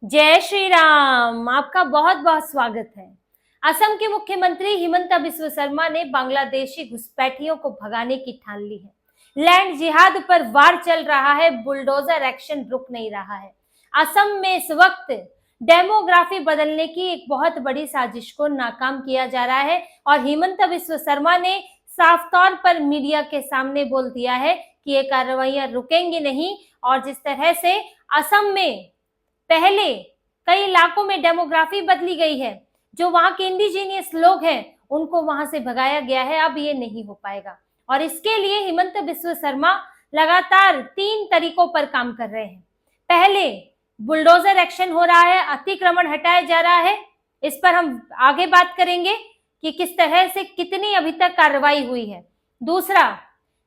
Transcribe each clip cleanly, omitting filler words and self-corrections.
जय श्री राम। आपका बहुत बहुत स्वागत है। असम के मुख्यमंत्री हिमंता बिस्वा शर्मा ने बांग्लादेशी घुसपैठियों को भगाने की ठान ली है। लैंड जिहाद पर वार चल रहा है, बुलडोजर एक्शन रुक नहीं रहा है। असम में इस वक्त डेमोग्राफी बदलने की एक बहुत बड़ी साजिश को नाकाम किया जा रहा है और हिमंता बिस्वा शर्मा ने साफ तौर पर मीडिया के सामने बोल दिया है कि ये कार्रवाइयां रुकेंगी नहीं। और जिस तरह से असम में पहले कई इलाकों में डेमोग्राफी बदली गई है, जो वहां के इंडिजीनियस लोग हैं उनको वहां से भगाया गया है, अब ये नहीं हो पाएगा। और इसके लिए हिमंता बिस्वा शर्मा लगातार 3 तरीकों पर काम कर रहे हैं। पहले बुलडोजर एक्शन हो रहा है, अतिक्रमण हटाया जा रहा है। इस पर हम आगे बात करेंगे कि किस तरह से कितनी अभी तक कार्रवाई हुई है। दूसरा,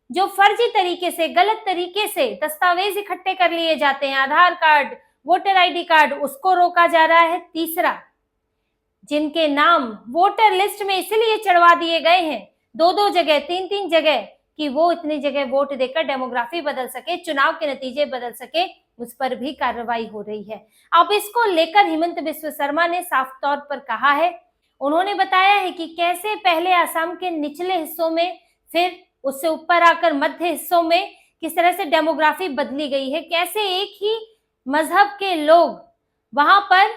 जो फर्जी तरीके से, गलत तरीके से दस्तावेज इकट्ठे कर लिए जाते हैं, आधार कार्ड, वोटर आईडी कार्ड, उसको रोका जा रहा है। तीसरा, जिनके नाम वोटर लिस्ट में इसलिए चढ़वा दिए गए हैं 2-2 जगह, 3-3 जगह, कि वो इतनी जगह वोट देकर डेमोग्राफी बदल सके, चुनाव के नतीजे बदल सके, उस पर भी कार्रवाई हो रही है। अब इसको लेकर हिमंता बिस्वा शर्मा ने साफ तौर पर कहा है, उन्होंने बताया है कि कैसे पहले असम के निचले हिस्सों में, फिर उससे ऊपर आकर मध्य हिस्सों में किस तरह से डेमोग्राफी बदली गई है, कैसे एक ही मजहब के लोग वहां पर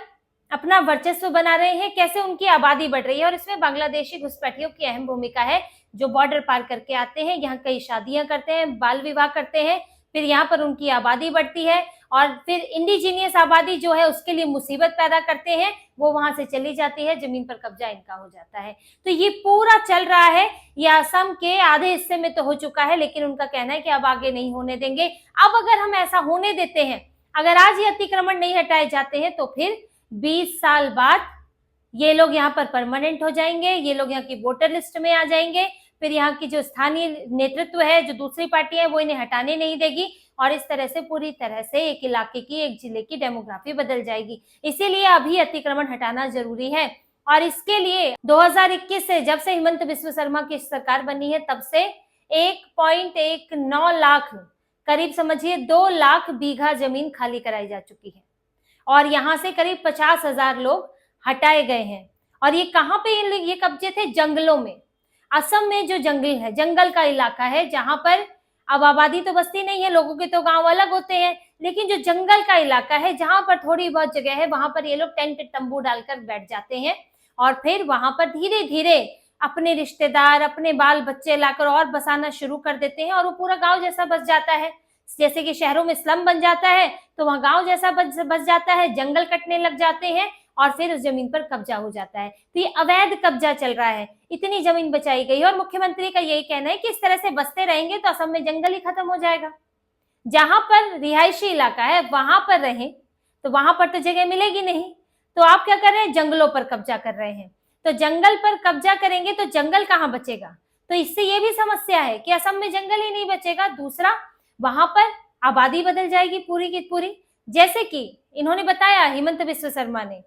अपना वर्चस्व बना रहे हैं, कैसे उनकी आबादी बढ़ रही है। और इसमें बांग्लादेशी घुसपैठियों की अहम भूमिका है, जो बॉर्डर पार करके आते हैं, यहाँ कई शादियां करते हैं, बाल विवाह करते हैं, फिर यहाँ पर उनकी आबादी बढ़ती है और फिर इंडिजीनियस आबादी जो है उसके लिए मुसीबत पैदा करते हैं, वो वहां से चली जाती है, जमीन पर कब्जा इनका हो जाता है। तो ये पूरा चल रहा है। ये असम के आधे हिस्से में तो हो चुका है, लेकिन उनका कहना है कि अब आगे नहीं होने देंगे। अब अगर हम ऐसा होने देते हैं, अगर आज ये अतिक्रमण नहीं हटाए जाते हैं, तो फिर 20 साल बाद ये लोग यहाँ पर परमानेंट हो जाएंगे, ये लोग यहाँ की वोटर लिस्ट में आ जाएंगे, फिर यहाँ की जो स्थानीय नेतृत्व है, जो दूसरी पार्टी है, वो इन्हें हटाने नहीं देगी और इस तरह से पूरी तरह से एक इलाके की, एक जिले की डेमोग्राफी बदल जाएगी। इसीलिए अभी अतिक्रमण हटाना जरूरी है। और इसके लिए 2021 से, जब से हिमंता बिस्वा शर्मा की सरकार बनी है, तब से 1.19 लाख, करीब समझिए 2 लाख बीघा जमीन खाली कराई जा चुकी है और यहाँ से करीब 50,000 लोग हटाए गए हैं। और ये कहाँ पे ये कब्जे थे? जंगलों में। असम में जो जंगल है, जंगल का इलाका है, जहां पर अब आबादी तो बसती नहीं है, लोगों के तो गांव अलग होते हैं, लेकिन जो जंगल का इलाका है, जहां पर थोड़ी बहुत जगह है, वहां पर ये लोग टेंट तंबू डालकर बैठ जाते हैं और फिर वहां पर धीरे धीरे अपने रिश्तेदार, अपने बाल बच्चे लाकर और बसाना शुरू कर देते हैं और वो पूरा गांव जैसा बस जाता है। जैसे कि शहरों में स्लम बन जाता है, तो वहां गांव जैसा बस जाता है, जंगल कटने लग जाते हैं और फिर उस जमीन पर कब्जा हो जाता है। तो ये अवैध कब्जा चल रहा है, इतनी जमीन बचाई गई है और मुख्यमंत्री का यही कहना है कि इस तरह से बसते रहेंगे तो असम में जंगल ही खत्म हो जाएगा। जहां पर रिहायशी इलाका है वहां पर रहें, तो वहां पर तो जगह मिलेगी नहीं, तो आप क्या कर रहे हैं? जंगलों पर कब्जा कर रहे हैं। तो जंगल पर कब्जा करेंगे तो जंगल कहाँ बचेगा? तो इससे ये भी समस्या है कि असम में जंगल ही नहीं बचेगा। दूसरा, वहां पर आबादी बदल जाएगी पूरी की पूरी। जैसे कि इन्होंने बताया, हिमंता बिस्वा शर्मा ने,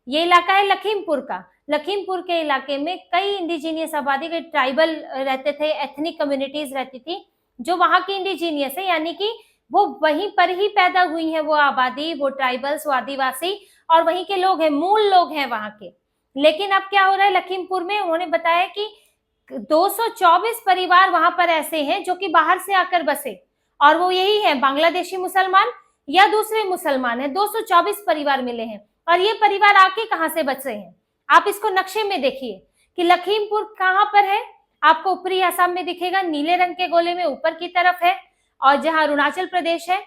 ये इलाका है लखीमपुर का। लखीमपुर के इलाके में कई इंडिजीनियस आबादी के ट्राइबल रहते थे, एथनिक कम्युनिटीज रहती थी, जो वहां की इंडिजीनियस है, यानी कि वो वहीं पर ही पैदा हुई है, वो आबादी, वो ट्राइबल्स, वो आदिवासी, और वहीं के लोग हैं, मूल लोग हैं वहां के। लेकिन अब क्या हो रहा है लखीमपुर में? उन्होंने बताया कि 224 परिवार वहां पर ऐसे हैं जो कि बाहर से आकर बसे, और वो यही है, बांग्लादेशी मुसलमान या दूसरे मुसलमान है। 224 परिवार मिले हैं और ये परिवार आके कहां से बसे हैं? आप इसको नक्शे में देखिए कि लखीमपुर कहां पर है। आपको ऊपरी असम में दिखेगा, नीले रंग के गोले में ऊपर की तरफ है, और जहां अरुणाचल प्रदेश है।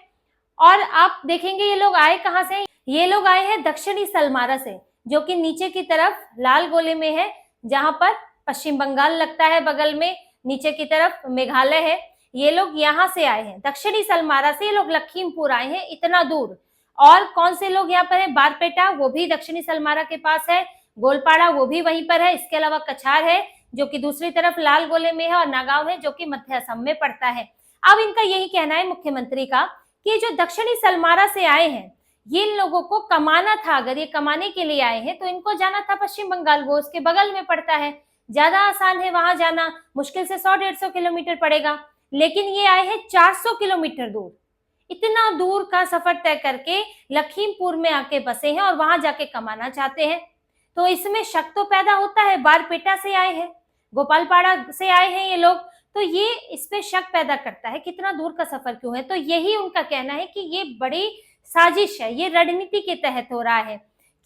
और आप देखेंगे ये लोग आए कहां से? ये लोग आए हैं दक्षिणी सलमारा से, जो कि नीचे की तरफ लाल गोले में है, जहां पर पश्चिम बंगाल लगता है, बगल में नीचे की तरफ मेघालय है। ये लोग यहाँ से आए हैं, दक्षिणी सलमारा से ये लोग लखीमपुर आए हैं, इतना दूर। और कौन से लोग यहाँ पर है? बारपेटा, वो भी दक्षिणी सलमारा के पास है, गोलपाड़ा वो भी वहीं पर है, इसके अलावा कछार है जो कि दूसरी तरफ लाल गोले में है, और नागांव है जो कि मध्य असम में पड़ता है। अब इनका यही कहना है मुख्यमंत्री का कि जो दक्षिणी सलमारा से आए हैं, ये इन लोगों को कमाना था, अगर ये कमाने के लिए आए हैं तो इनको जाना था पश्चिम बंगाल, वो उसके बगल में पड़ता है, ज्यादा आसान है वहां जाना, मुश्किल से 100-150 किलोमीटर पड़ेगा। लेकिन ये आए हैं 400 किलोमीटर दूर, इतना दूर का सफर तय करके लखीमपुर में आके बसे हैं और वहां जाके कमाना चाहते हैं। तो इसमें शक तो पैदा होता है, बारपेटा से आए हैं, गोपालपाड़ा से आए हैं ये लोग, तो ये इस पे शक पैदा करता है कितना दूर का सफर क्यों है। तो यही उनका कहना है कि ये बड़ी साजिश है, ये रणनीति के तहत हो रहा है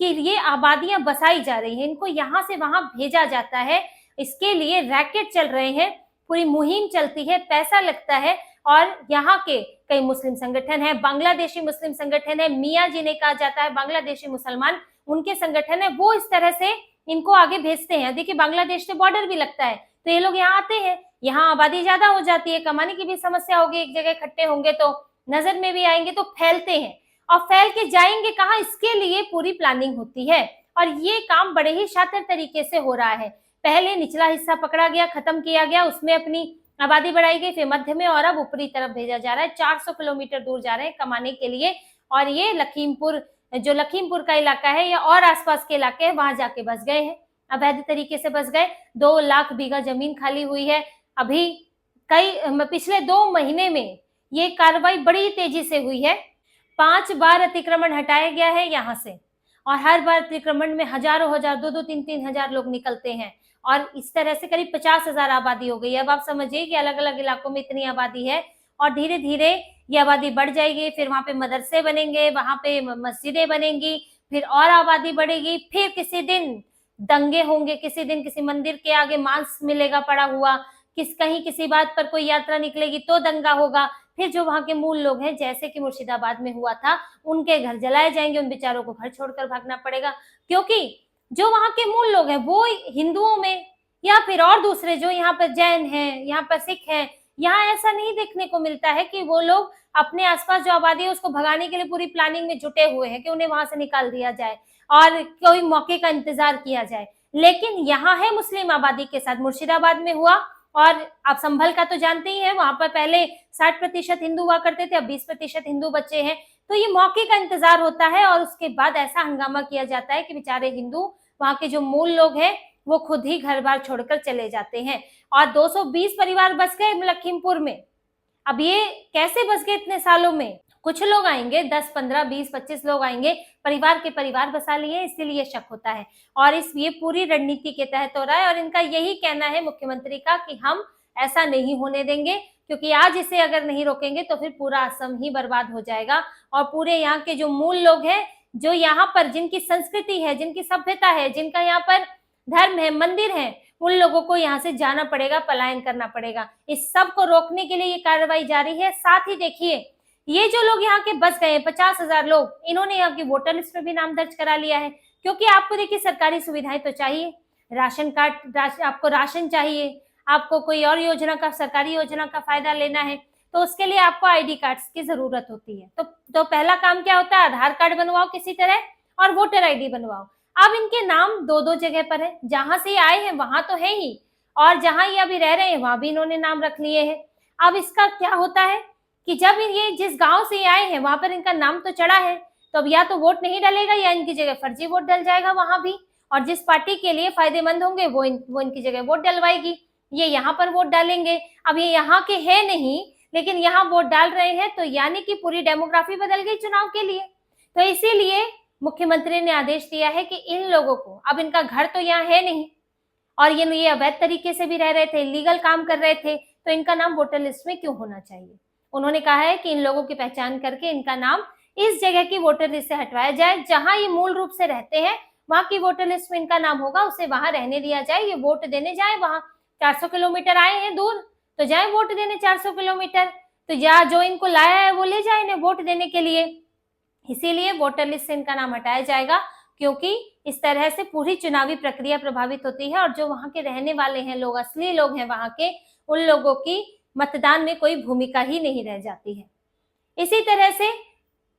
कि ये आबादियां बसाई जा रही हैं, इनको यहाँ से वहां भेजा जाता है, इसके लिए रैकेट चल रहे हैं, पूरी मुहिम चलती है, पैसा लगता है। और यहाँ के कई मुस्लिम संगठन है, बांग्लादेशी मुस्लिम संगठन है, मियाँ जिन्हें कहा जाता है बांग्लादेशी मुसलमान, उनके संगठन है, वो इस तरह से इनको आगे भेजते हैं। देखिए बांग्लादेश से बॉर्डर भी लगता है, तो ये लोग यहाँ आते हैं, यहाँ आबादी ज्यादा हो जाती है, कमाने की भी समस्या होगी, एक जगह इकट्ठे होंगे तो नजर में भी आएंगे, तो फैलते हैं और फैल के जाएंगे कहाँ, इसके लिए पूरी प्लानिंग होती है। और ये काम बड़े ही शातिर तरीके से हो रहा है। पहले निचला हिस्सा पकड़ा गया, खत्म किया गया, उसमें अपनी आबादी बढ़ाई गई, फिर मध्य में, और अब ऊपरी तरफ भेजा जा रहा है। 400 किलोमीटर दूर जा रहे हैं कमाने के लिए। और ये लखीमपुर, जो लखीमपुर का इलाका है या और आसपास के इलाके हैं, वहां जाके बस गए हैं, अवैध तरीके से बस गए। 2 लाख बीघा जमीन खाली हुई है। अभी पिछले 2 महीने में ये कार्रवाई बड़ी तेजी से हुई है। 5 बार अतिक्रमण हटाया गया है यहाँ से, और हर बार अतिक्रमण में हजारों हजार, 2-2, 3-3 हजार लोग निकलते हैं, और इस तरह से करीब 50,000 आबादी हो गई है। अब आप समझिए कि अलग अलग इलाकों में इतनी आबादी है, और धीरे धीरे ये आबादी बढ़ जाएगी, फिर वहां पे मदरसे बनेंगे, वहां पे मस्जिदें बनेंगी, फिर और आबादी बढ़ेगी, फिर किसी दिन दंगे होंगे, किसी दिन किसी मंदिर के आगे मांस मिलेगा पड़ा हुआ, कहीं किसी बात पर कोई यात्रा निकलेगी तो दंगा होगा, फिर जो वहां के मूल लोग हैं, जैसे कि मुर्शिदाबाद में हुआ था, उनके घर जलाए जाएंगे, उन बेचारों को घर छोड़कर भागना पड़ेगा, क्योंकि जो वहां के मूल लोग हैं वो हिंदुओं में, या फिर और दूसरे जो यहाँ पर जैन हैं, यहाँ पर सिख हैं, यहाँ ऐसा नहीं देखने को मिलता है कि वो लोग अपने आसपास जो आबादी है उसको भगाने के लिए पूरी प्लानिंग में जुटे हुए हैं कि उन्हें वहां से निकाल दिया जाए और कोई मौके का इंतजार किया जाए। लेकिन यहाँ है मुस्लिम आबादी के साथ, मुर्शिदाबाद में हुआ, और आप संभल का तो जानते ही हैं, वहां पर पहले 60% हिंदू हुआ करते थे, अब 20% हिंदू बचे हैं। तो ये मौके का इंतजार होता है और उसके बाद ऐसा हंगामा किया जाता है कि बेचारे हिंदू, वहां के जो मूल लोग हैं, वो खुद ही घर बार छोड़कर चले जाते हैं। और 220 परिवार बस गए लखीमपुर में। अब ये कैसे बस गए इतने सालों में? कुछ लोग आएंगे, 10, 15, 20, 25 लोग आएंगे, परिवार के परिवार बसा लिए, इसीलिए शक होता है। और ये पूरी रणनीति के तहत हो रहा है, और इनका यही कहना है मुख्यमंत्री का कि हम ऐसा नहीं होने देंगे, क्योंकि आज इसे अगर नहीं रोकेंगे तो फिर पूरा असम ही बर्बाद हो जाएगा। और पूरे यहाँ के जो मूल लोग हैं, जो यहाँ पर जिनकी संस्कृति है, जिनकी सभ्यता है, जिनका यहाँ पर धर्म है, मंदिर है, उन लोगों को यहाँ से जाना पड़ेगा, पलायन करना पड़ेगा। इस सब को रोकने के लिए ये कार्रवाई जारी है। साथ ही देखिए, ये जो लोग यहाँ के बस गए 50,000 लोग, इन्होंने यहाँ की वोटर लिस्ट में भी नाम दर्ज करा लिया है, क्योंकि आपको देखिए सरकारी सुविधाएं तो चाहिए, राशन कार्ड, आपको राशन चाहिए, आपको कोई और योजना का, सरकारी योजना का फायदा लेना है, तो उसके लिए आपको आईडी कार्ड्स की जरूरत होती है। तो पहला काम क्या होता है? आधार कार्ड बनवाओ किसी तरह और वोटर आईडी बनवाओ। अब इनके नाम 2-2 जगह पर है, जहां से आए हैं वहां तो है ही, और जहां ये अभी रह रहे हैं वहां भी इन्होंने नाम रख लिए हैं। अब इसका क्या होता है कि जब ये जिस गांव से आए हैं वहां पर इनका नाम तो चढ़ा है, तो अब या तो वोट नहीं डलेगा या इनकी जगह फर्जी वोट डल जाएगा वहां भी, और जिस पार्टी के लिए फायदेमंद होंगे वो इनकी जगह वोट डलवाएगी, ये यहाँ पर वोट डालेंगे। अब ये यहाँ के है नहीं, लेकिन यहाँ वोट डाल रहे हैं, तो यानी कि पूरी डेमोग्राफी बदल गई चुनाव के लिए। तो इसीलिए मुख्यमंत्री ने आदेश दिया है कि इन लोगों को, अब इनका घर तो यहाँ है नहीं, और ये अवैध तरीके से भी रह रहे थे, लीगल काम कर रहे थे, तो इनका नाम वोटर लिस्ट में क्यों होना चाहिए? उन्होंने कहा है कि इन लोगों की पहचान करके इनका नाम इस जगह की वोटर लिस्ट से हटवाया जाए, जहां ये मूल रूप से रहते हैं, वहां की वोटर लिस्ट में इनका नाम होगा, उसे वहां रहने दिया जाए, ये वोट देने जाए वहां। 400 किलोमीटर आए हैं दूर, तो जाए वोट देने 400 किलोमीटर, तो या जो इनको लाया है वो ले जाए इन्हें वोट देने के लिए। इसीलिए वोटर लिस्ट से इनका नाम हटाया जाएगा, क्योंकि इस तरह से पूरी चुनावी प्रक्रिया प्रभावित होती है, और जो वहां के रहने वाले हैं लोग, असली लोग हैं वहां के, उन लोगों की मतदान में कोई भूमिका ही नहीं रह जाती है। इसी तरह से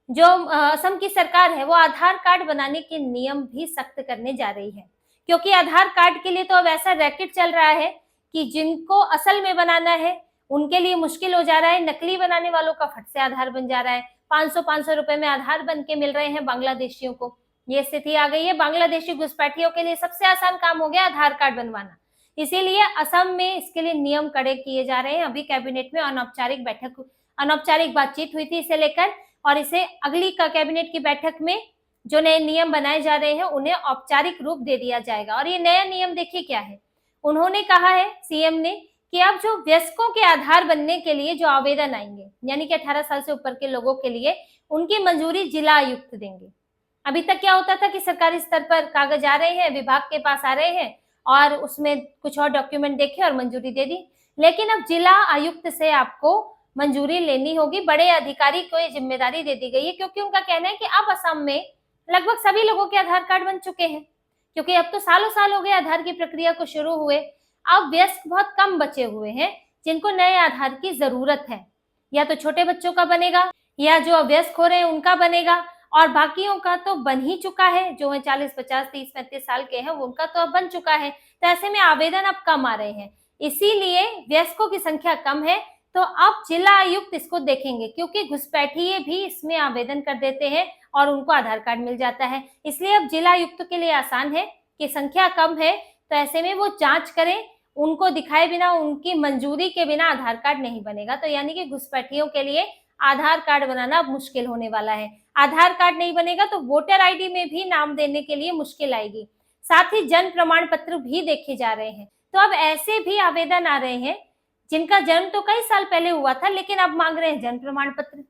जो असम की सरकार है, वो आधार कार्ड बनाने के नियम भी सख्त करने जा रही है, क्योंकि आधार कार्ड के लिए तो अब ऐसा रैकेट चल रहा है कि जिनको असल में बनाना है उनके लिए मुश्किल हो जा रहा है, नकली बनाने वालों का फट से आधार बन जा रहा है, 500-500 रुपए में आधार बन के मिल रहे हैं बांग्लादेशियों को। ये स्थिति आ गई है, बांग्लादेशी घुसपैठियों के लिए सबसे आसान काम हो गया आधार कार्ड बनवाना। इसीलिए असम में इसके लिए नियम कड़े किए जा रहे हैं। अभी कैबिनेट में अनौपचारिक बैठक अनौपचारिक बातचीत हुई थी इसे लेकर, और इसे अगली का कैबिनेट की बैठक में जो नए नियम बनाए जा रहे हैं उन्हें औपचारिक रूप दे दिया जाएगा। और ये नया नियम देखिए क्या है, उन्होंने कहा है सीएम ने कि अब जो वयस्कों के आधार बनने के लिए जो आवेदन आएंगे, यानी कि 18 साल से ऊपर के लोगों के लिए, उनकी मंजूरी जिला आयुक्त देंगे। अभी तक क्या होता था कि सरकारी स्तर पर कागज आ रहे हैं, विभाग के पास आ रहे हैं और उसमें कुछ और डॉक्यूमेंट देखे और मंजूरी दे दी, लेकिन अब जिला आयुक्त से आपको मंजूरी लेनी होगी। बड़े अधिकारी को ये जिम्मेदारी दे दी गई है, क्योंकि उनका कहना है कि अब असम में लगभग सभी लोगों के आधार कार्ड बन चुके हैं, क्योंकि अब तो सालों साल हो गए आधार की प्रक्रिया को शुरू हुए। अब वयस्क बहुत कम बचे हुए हैं जिनको नए आधार की जरूरत है, या तो छोटे बच्चों का बनेगा या जो अवयस्क हो रहे हैं उनका बनेगा, और बाकियों का तो बन ही चुका है, जो है 40, 50, 30, 35 साल के हैं उनका तो अब बन चुका है। तो ऐसे में आवेदन अब कम आ रहे हैं, इसीलिए वयस्कों की संख्या कम है। तो अब जिला आयुक्त इसको देखेंगे, क्योंकि घुसपैठिए भी इसमें आवेदन कर देते हैं और उनको आधार कार्ड मिल जाता है। इसलिए अब जिला आयुक्त के लिए आसान है कि संख्या कम है, तो ऐसे में वो जांच करें, उनको दिखाए बिना, उनकी मंजूरी के बिना आधार कार्ड नहीं बनेगा। तो यानी कि घुसपैठियों के लिए आधार कार्ड बनाना मुश्किल होने वाला है। आधार कार्ड नहीं बनेगा तो वोटर आईडी में भी नाम देने के लिए मुश्किल आएगी। साथ ही जन्म प्रमाण पत्र भी देखे जा रहे हैं। तो अब ऐसे भी आवेदन आ रहे हैं जिनका जन्म तो कई साल पहले हुआ था, लेकिन अब मांग रहे हैं जन्म प्रमाण पत्र।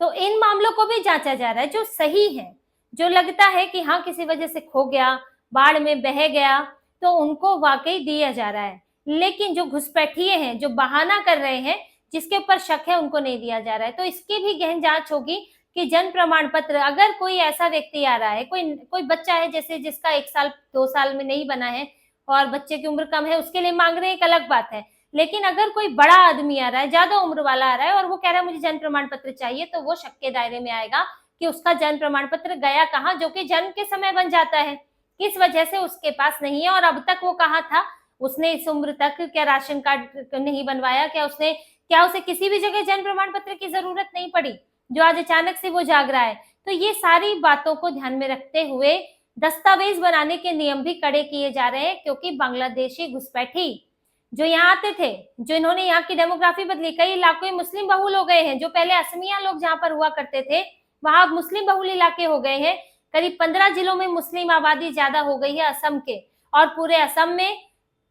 तो इन मामलों को भी जांचा जा रहा है, जो सही है, जो लगता है कि हाँ किसी वजह से खो गया, बाढ़ में बह गया, तो उनको वाकई दिया जा रहा है। लेकिन जो घुसपैठिए हैं, जो बहाना कर रहे हैं, जिसके ऊपर शक है, उनको नहीं दिया जा रहा है। तो इसकी भी गहन जांच होगी कि जन्म प्रमाण पत्र, अगर कोई ऐसा व्यक्ति आ रहा है, कोई बच्चा है जैसे जिसका 1 साल 2 साल में नहीं बना है और बच्चे की उम्र कम है, उसके लिए मांग रहे हैं, एक अलग बात है। लेकिन अगर कोई बड़ा आदमी आ रहा है, ज्यादा उम्र वाला आ रहा है और वो कह रहा है मुझे जन्म प्रमाण पत्र चाहिए, तो वो शक के दायरे में आएगा कि उसका जन्म प्रमाण पत्र गया कहाँ, जो कि जन्म के समय बन जाता है, किस वजह से उसके पास नहीं है और अब तक वो कहाँ था, उसने इस उम्र तक क्या राशन कार्ड नहीं बनवाया, क्या उसे किसी भी जगह जन्म प्रमाण पत्र की जरूरत नहीं पड़ी, जो आज अचानक से वो जाग रहा है। तो ये सारी बातों को ध्यान में रखते हुए दस्तावेज बनाने के नियम भी कड़े किए जा रहे हैं, क्योंकि बांग्लादेशी घुसपैठी जो यहाँ आते थे, जो इन्होंने यहाँ की डेमोग्राफी बदली, कई इलाकों में मुस्लिम बहुल हो गए हैं। जो पहले असमिया लोग जहाँ पर हुआ करते थे, वहां अब मुस्लिम बहुल इलाके हो गए हैं। करीब 15 जिलों में मुस्लिम आबादी ज्यादा हो गई है असम के, और पूरे असम में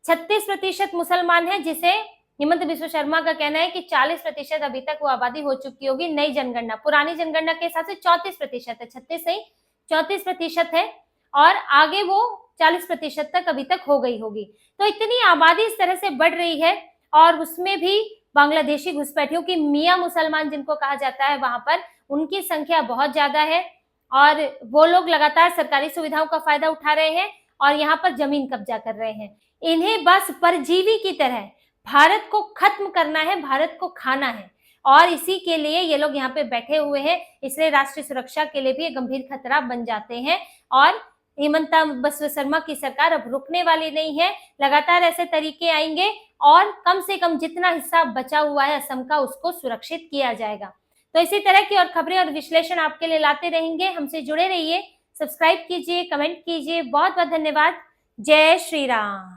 36% मुसलमान है, जिसे हिमंत बिस्व शर्मा का कहना है कि 40% अभी तक वो आबादी हो चुकी होगी। नई जनगणना, पुरानी जनगणना के हिसाब से 34% है, 36 नहीं 34% है, और आगे वो 40% तक अभी तक हो गई होगी। तो इतनी आबादी इस तरह से बढ़ रही है, और उसमें भी बांग्लादेशी घुसपैठियों की, मियां मुसलमान जिनको कहा जाता है, वहां पर उनकी संख्या बहुत ज्यादा है, और वो लोग लगातार सरकारी सुविधाओं का फायदा उठा रहे हैं और यहाँ पर जमीन कब्जा कर रहे हैं। इन्हें बस परजीवी की तरह भारत को खत्म करना है, भारत को खाना है, और इसी के लिए ये लोग यहाँ पे बैठे हुए हैं। इसलिए राष्ट्रीय सुरक्षा के लिए भी ये गंभीर खतरा बन जाते हैं, और हिमंता बिस्व शर्मा की सरकार अब रुकने वाली नहीं है। लगातार ऐसे तरीके आएंगे और कम से कम जितना हिस्सा बचा हुआ है असम का, उसको सुरक्षित किया जाएगा। तो इसी तरह की और खबरें और विश्लेषण आपके लिए लाते रहेंगे। हमसे जुड़े रहिए, सब्सक्राइब कीजिए, कमेंट कीजिए। बहुत बहुत धन्यवाद। जय श्री राम।